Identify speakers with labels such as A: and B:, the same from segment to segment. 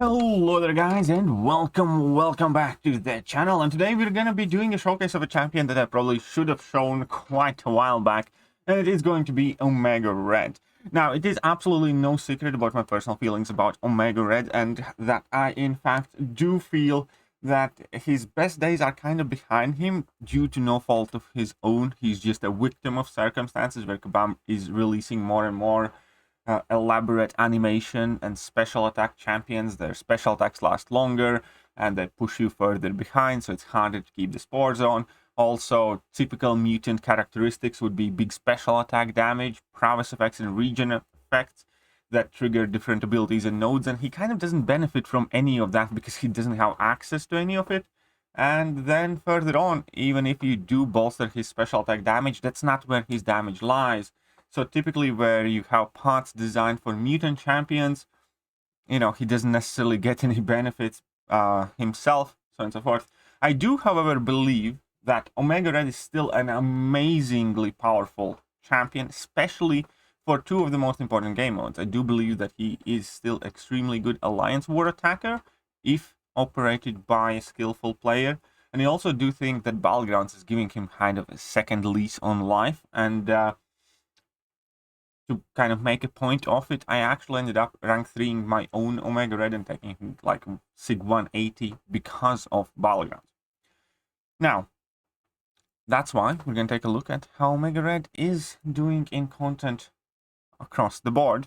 A: Hello there guys, and welcome back to the channel. And today we're gonna be doing a showcase of a champion that I probably should have shown quite a while back, and it is going to be Omega Red. Now, it is absolutely no secret about my personal feelings about Omega Red, and that I in fact do feel that his best days are kind of behind him due to no fault of his own. He's just a victim of circumstances where Kabam is releasing more and more elaborate animation and special attack champions. Their special attacks last longer and they push you further behind, so it's harder to keep the spores on. Also, typical mutant characteristics would be big special attack damage, prowess effects, and regen effects that trigger different abilities and nodes, and he kind of doesn't benefit from any of that because he doesn't have access to any of it. And then further on, even if you do bolster his special attack damage, that's not where his damage lies. So typically where you have parts designed for mutant champions, he doesn't necessarily get any benefits himself, so on and so forth. I do, however, believe that Omega Red is still an amazingly powerful champion, especially for two of the most important game modes. I do believe that he is still extremely good Alliance War attacker if operated by a skillful player. And I also do think that Battlegrounds is giving him kind of a second lease on life, and to kind of make a point of it, I actually ended up rank 3ing my own Omega Red and taking like Sig 180 because of Battlegrounds. Now, that's why we're going to take a look at how Omega Red is doing in content across the board.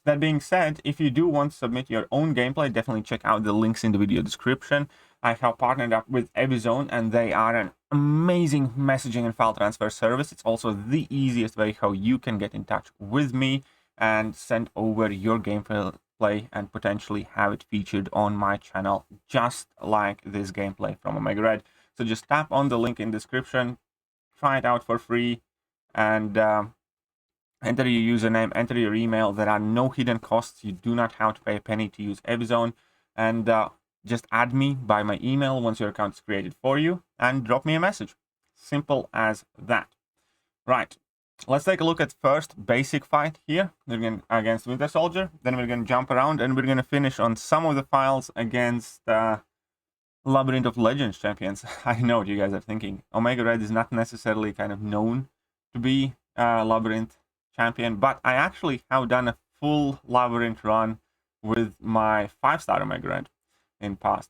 A: That being said, if you do want to submit your own gameplay, definitely check out the links in the video description. I have partnered up with Evizone, and they are an amazing messaging and file transfer service. It's also the easiest way how you can get in touch with me and send over your gameplay and potentially have it featured on my channel, just like this gameplay from Omega Red. So just tap on the link in the description, try it out for free, and enter your username, enter your email. There are no hidden costs. You do not have to pay a penny to use Evizone. And just add me by my email once your account is created for you and drop me a message. Simple as that. Right. Let's take a look at first basic fight here. We're going against Winter Soldier. Then we're going to jump around and we're going to finish on some of the files against Labyrinth of Legends champions. I know what you guys are thinking. Omega Red is not necessarily kind of known to be Labyrinth champion, but I actually have done a full Labyrinth run with my 5-star Omega Red in past.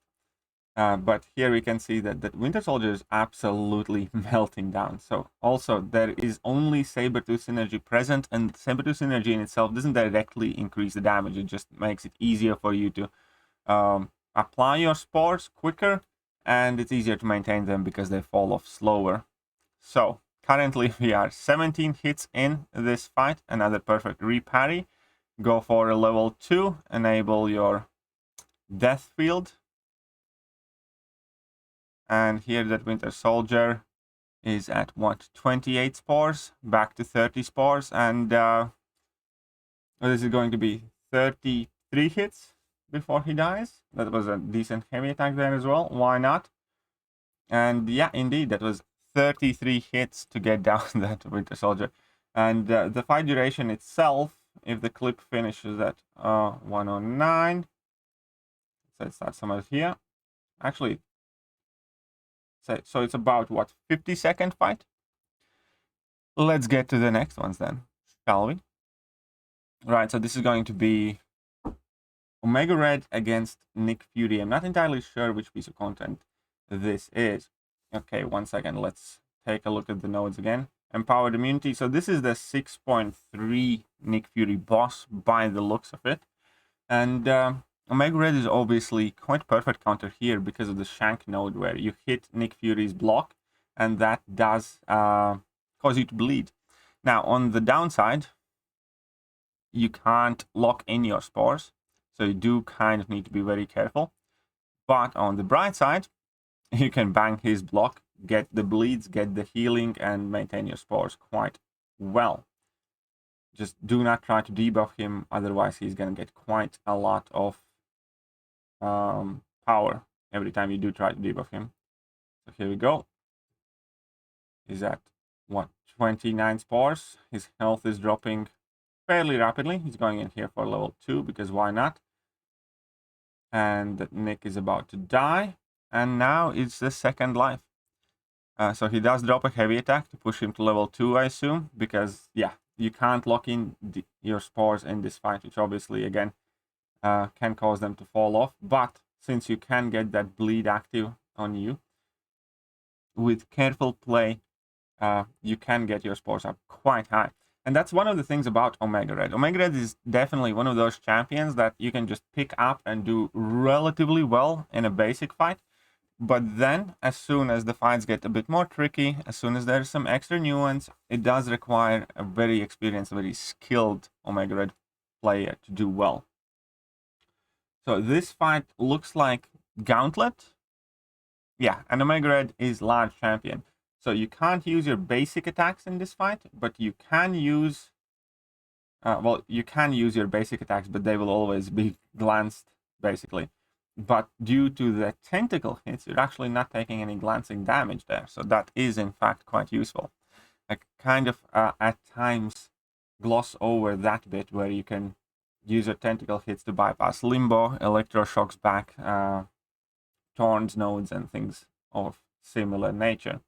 A: But here we can see that Winter Soldier is absolutely melting down. So also there is only Sabertooth Synergy present, and Sabertooth Synergy in itself doesn't directly increase the damage. It just makes it easier for you to apply your spores quicker, and it's easier to maintain them because they fall off slower. So currently we are 17 hits in this fight. Another perfect reparry. Go for a level 2, enable your death field. And here that Winter Soldier is at what, 28 spores, back to 30 spores, and this is going to be 33 hits before he dies. That was a decent heavy attack there as well. Why not? And yeah, indeed, that was 33 hits to get down that Winter Soldier. And the fight duration itself, if the clip finishes at 109, so it starts somewhere here. Actually, so it's about what, 50-second fight? Let's get to the next ones then, shall we? Right, so this is going to be Omega Red against Nick Fury. I'm not entirely sure which piece of content this is. Okay, 1 second. Let's take a look at the nodes again. Empowered immunity. So this is the 6.3 Nick Fury boss by the looks of it. And Omega Red is obviously quite perfect counter here because of the Shank node where you hit Nick Fury's block and that does cause you to bleed. Now, on the downside, you can't lock in your spores, so you do kind of need to be very careful. But on the bright side, you can bang his block, get the bleeds, get the healing, and maintain your spores quite well. Just do not try to debuff him, otherwise he's going to get quite a lot of power every time you do try to debuff him. So here we go. He's at what, 29 spores. His health is dropping fairly rapidly. He's going in here for level 2 because why not? And Nick is about to die. And now it's the second life. So he does drop a heavy attack to push him to level 2, I assume. Because, yeah, you can't lock in your spores in this fight, which obviously, again, can cause them to fall off. But since you can get that bleed active on you, with careful play, you can get your spores up quite high. And that's one of the things about Omega Red. Omega Red is definitely one of those champions that you can just pick up and do relatively well in a basic fight. But then, as soon as the fights get a bit more tricky, as soon as there's some extra nuance, it does require a very experienced, very skilled Omega Red player to do well. So this fight looks like Gauntlet. Yeah, and Omega Red is large champion. So you can't use your basic attacks in this fight, but you can use... well, you can use your basic attacks, but they will always be glanced, basically. But due to the tentacle hits, you're actually not taking any glancing damage there. So that is, in fact, quite useful. I kind of, at times, gloss over that bit where you can use your tentacle hits to bypass Limbo, Electroshocks back, Thorns nodes, and things of similar nature.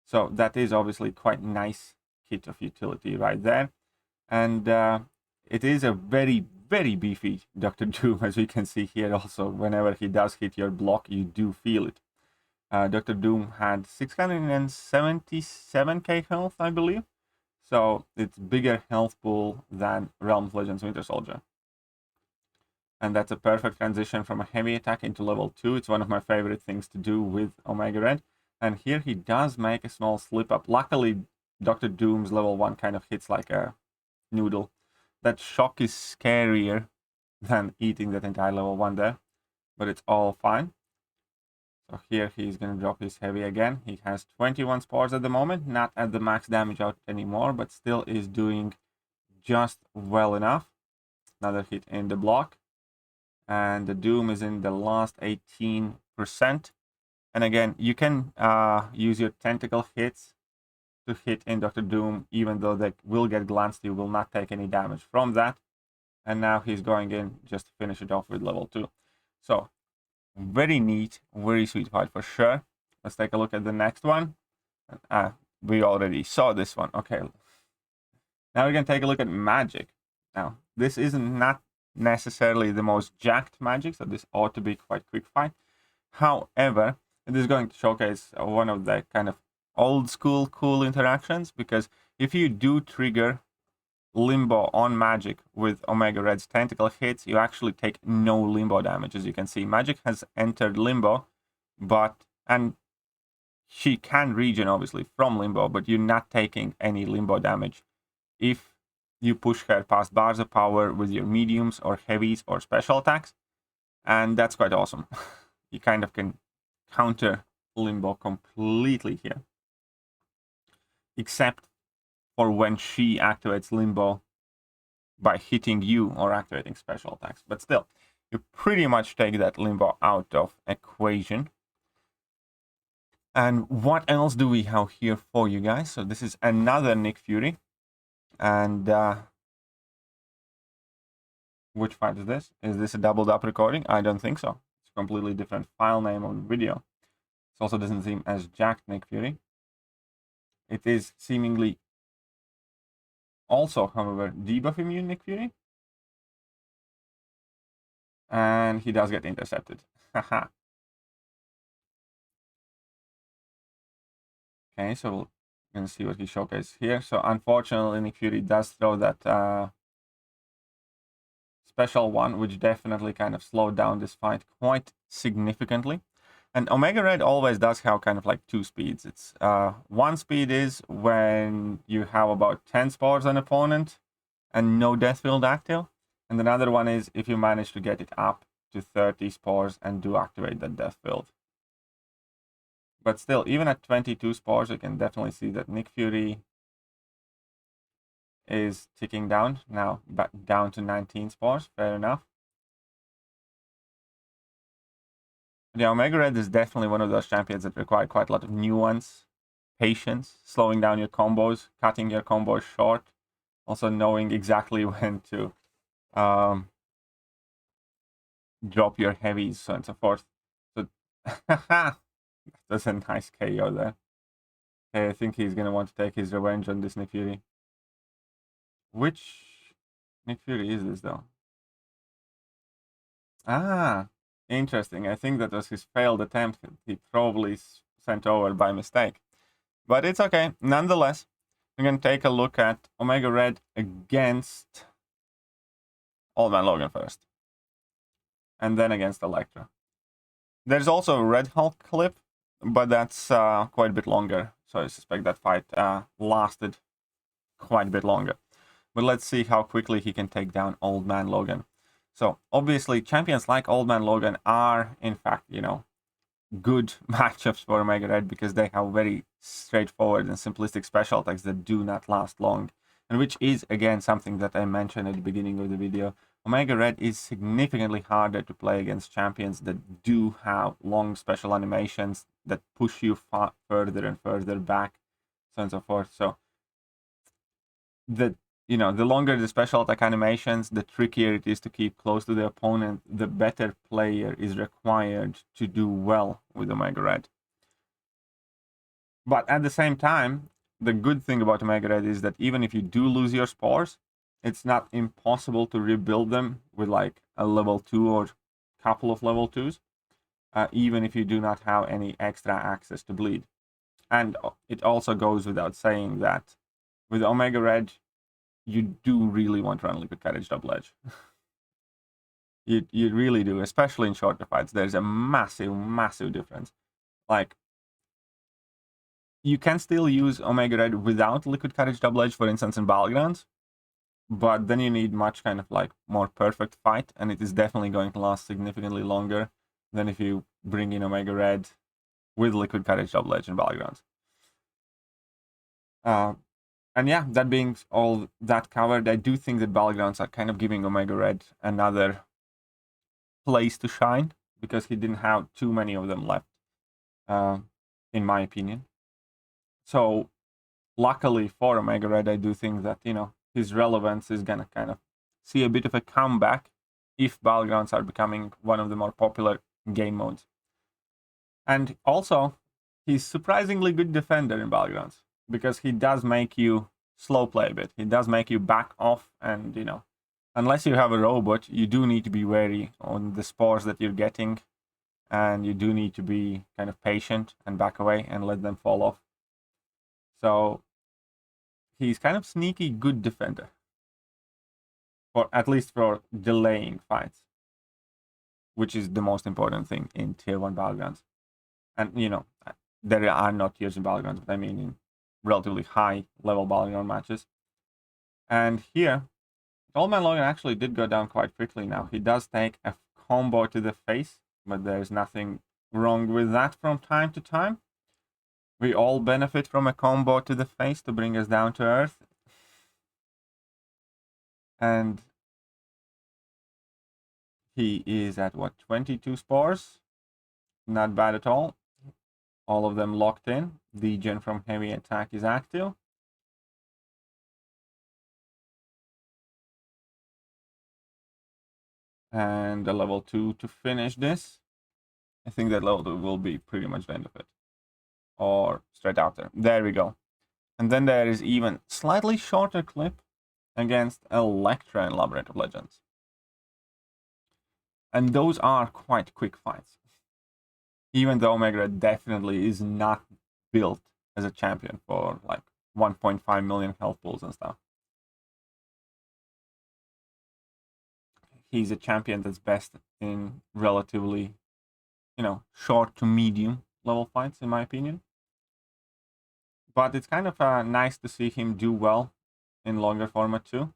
A: So that is obviously quite nice kit of utility right there. And it is a very, very beefy Dr. Doom, as we can see here also. Whenever he does hit your block, you do feel it. Dr. Doom had 677k health, I believe. So it's bigger health pool than Realm of Legends Winter Soldier. And that's a perfect transition from a heavy attack into level 2. It's one of my favorite things to do with Omega Red. And here he does make a small slip up. Luckily, Dr. Doom's level 1 kind of hits like a noodle. That shock is scarier than eating that entire level 1 there. But it's all fine. So here he's going to drop his heavy again. He has 21 spores at the moment. Not at the max damage out anymore, but still is doing just well enough. Another hit in the block. And the Doom is in the last 18%. And again, you can use your tentacle hits to hit in Dr. Doom, even though they will get glanced, you will not take any damage from that. And now he's going in just to finish it off with level 2. So, very neat, very sweet fight for sure. Let's take a look at the next one. We already saw this one. Okay. Now we can take a look at Magic. Now, this is not necessarily the most jacked Magic, so this ought to be quite quick fight. However, it is going to showcase one of the kind of old school cool interactions, because if you do trigger Limbo on Magic with Omega Red's tentacle hits, you actually take no Limbo damage. As you can see, Magic has entered Limbo, and she can regen obviously from Limbo, but you're not taking any Limbo damage if you push her past bars of power with your mediums or heavies or special attacks. And that's quite awesome. You kind of can counter Limbo completely here. Except for when she activates Limbo by hitting you or activating special attacks. But still, you pretty much take that Limbo out of equation. And what else do we have here for you guys? So this is another Nick Fury. And which fight is this? Is this a doubled up recording? I don't think so. It's a completely different file name on video. It also doesn't seem as jacked Nick Fury. It is seemingly also, however, debuff immune Nick Fury. And he does get intercepted. Haha. Okay, so we're going to see what he showcases here. So unfortunately, Nick Fury does throw that special one, which definitely kind of slowed down this fight quite significantly. And Omega Red always does have kind of like two speeds. It's one speed is when you have about 10 spores on opponent and no death field active. And another one is if you manage to get it up to 30 spores and do activate that death field. But still, even at 22 spores, you can definitely see that Nick Fury is ticking down now, back down to 19 spores. Fair enough. The Omega Red is definitely one of those champions that require quite a lot of nuance, patience, slowing down your combos, cutting your combos short, also knowing exactly when to drop your heavies, so on and so forth. So that's a nice KO there. Okay, I think he's gonna want to take his revenge on this Nick Fury. Which Nick Fury is this though? Ah, interesting. I think that was his failed attempt. He probably sent over by mistake. But it's okay. Nonetheless, we're going to take a look at Omega Red against Old Man Logan first. And then against Elektra. There's also a Red Hulk clip, but that's quite a bit longer. So I suspect that fight lasted quite a bit longer. But let's see how quickly he can take down Old Man Logan. So obviously champions like Old Man Logan are, in fact, you know, good matchups for Omega Red because they have very straightforward and simplistic special attacks that do not last long. And which is, again, something that I mentioned at the beginning of the video. Omega Red is significantly harder to play against champions that do have long special animations that push you further and further back, so on and so forth. So the longer the special attack animations, the trickier it is to keep close to the opponent, the better player is required to do well with Omega Red. But at the same time, the good thing about Omega Red is that even if you do lose your spores, it's not impossible to rebuild them with like a level 2 or couple of level 2s, even if you do not have any extra access to bleed. And it also goes without saying that with Omega Red, you do really want to run Liquid Courage Double Edge. you really do, especially in shorter fights. There's a massive difference. Like, you can still use Omega Red without Liquid Courage Double Edge, for instance, in Battlegrounds, but then you need much kind of like more perfect fight, and it is definitely going to last significantly longer than if you bring in Omega Red with Liquid Courage Double Edge in Battlegrounds. And yeah, that being all that covered, I do think that Battlegrounds are kind of giving Omega Red another place to shine, because he didn't have too many of them left, in my opinion. So, luckily for Omega Red, I do think that, you know, his relevance is gonna kind of see a bit of a comeback if Battlegrounds are becoming one of the more popular game modes. And also, he's surprisingly good defender in Battlegrounds, because he does make you slow play a bit. He does make you back off, and, you know, unless you have a robot, you do need to be wary on the spores that you're getting, and you do need to be kind of patient and back away and let them fall off. So he's kind of sneaky good defender, or at least for delaying fights, which is the most important thing in Tier 1 Battlegrounds. And, you know, there are not tiers in Battlegrounds, but I mean in relatively high level Battleground matches. And here, Old Man Logan actually did go down quite quickly now. He does take a combo to the face, but there's nothing wrong with that from time to time. We all benefit from a combo to the face to bring us down to earth. And he is at, what, 22 spores? Not bad at all. All of them locked in. The gen from heavy attack is active. And a level 2 to finish this. I think that level 2 will be pretty much the end of it. Or straight after. There we go. And then there is even slightly shorter clip against Elektra in Labyrinth of Legends. And those are quite quick fights. Even though Omega Red definitely is not built as a champion for like 1.5 million health pools and stuff. He's a champion that's best in relatively, you know, short to medium level fights, in my opinion. But it's kind of nice to see him do well in longer format too.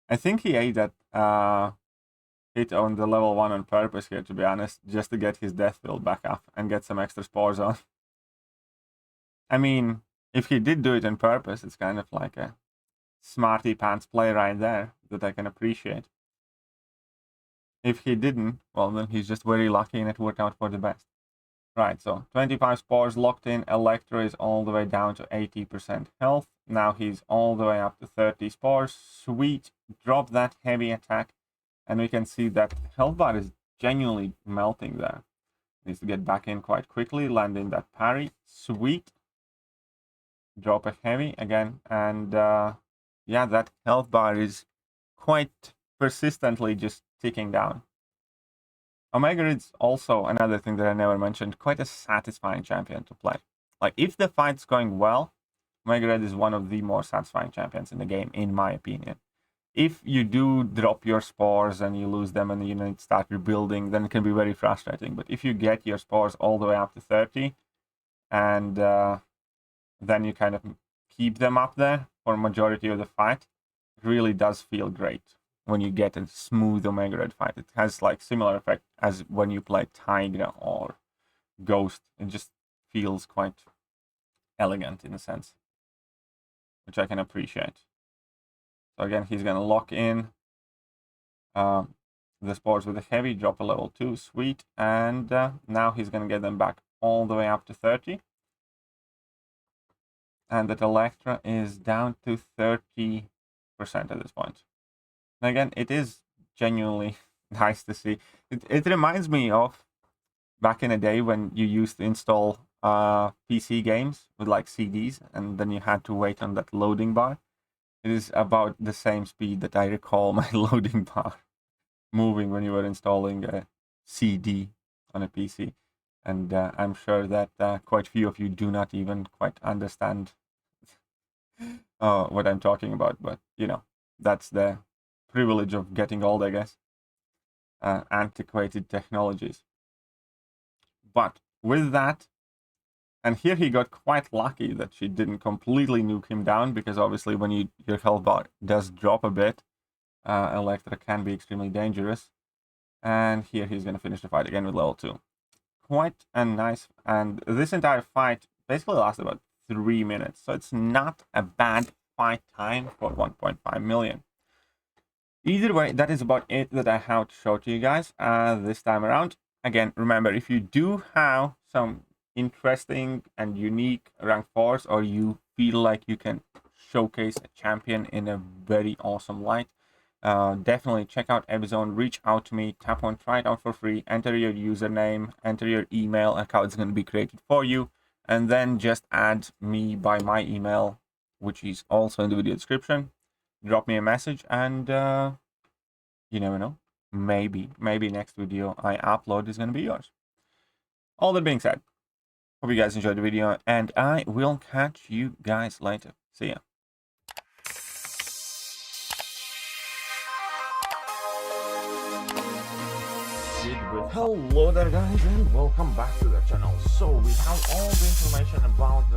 A: I think he ate that hit on the level 1 on purpose here, to be honest, just to get his death field back up and get some extra spores on. I mean, if he did do it on purpose, it's kind of like a smarty pants play right there that I can appreciate. If he didn't, well, then he's just very lucky and it worked out for the best. Right, so 25 spores locked in. Elektra is all the way down to 80% health. Now he's all the way up to 30 spores. Sweet. Drop that heavy attack. And we can see that health bar is genuinely melting there. Needs to get back in quite quickly, land in that parry. Sweet. Drop a heavy again. And yeah, that health bar is quite persistently just ticking down. Omega is also another thing that I never mentioned, quite a satisfying champion to play. Like, if the fight's going well, Omega Red is one of the more satisfying champions in the game, in my opinion. If you do drop your spores and you lose them and you need to start rebuilding, then it can be very frustrating. But if you get your spores all the way up to 30, and then you kind of keep them up there for a majority of the fight, it really does feel great when you get a smooth Omega Red fight. It has like similar effect as when you play Tigra or Ghost. It just feels quite elegant in a sense, which I can appreciate. So again, he's going to lock in the spores with a heavy, drop a level 2, sweet, and now he's going to get them back all the way up to 30. And that Electra is down to 30% at this point. And again, it is genuinely nice to see. It reminds me of back in the day when you used to install PC games with like CDs, and then you had to wait on that loading bar. It is about the same speed that I recall my loading bar moving when you were installing a CD on a PC. And I'm sure that quite a few of you do not even quite understand what I'm talking about. But, you know, that's the privilege of getting old, I guess. Antiquated technologies. But with that, and here he got quite lucky that she didn't completely nuke him down, because obviously when your health bar does drop a bit, Electra can be extremely dangerous. And here he's going to finish the fight again with level 2. Quite a nice, and this entire fight basically lasted about 3 minutes, so it's not a bad fight time for 1.5 million. Either way, that is about it that I have to show to you guys this time around. Again, remember, if you do have some interesting and unique rank 4s, or you feel like you can showcase a champion in a very awesome light, definitely check out Ebzone, reach out to me, tap on try it out for free, enter your username, enter your email, account is going to be created for you, and then just add me by my email, which is also in the video description. Drop me a message, and you never know, maybe next video I upload is going to be yours. All that being said, hope you guys enjoyed the video, and I will catch you guys later. See ya. Hello there guys, and welcome back to the channel. So we have all the information about the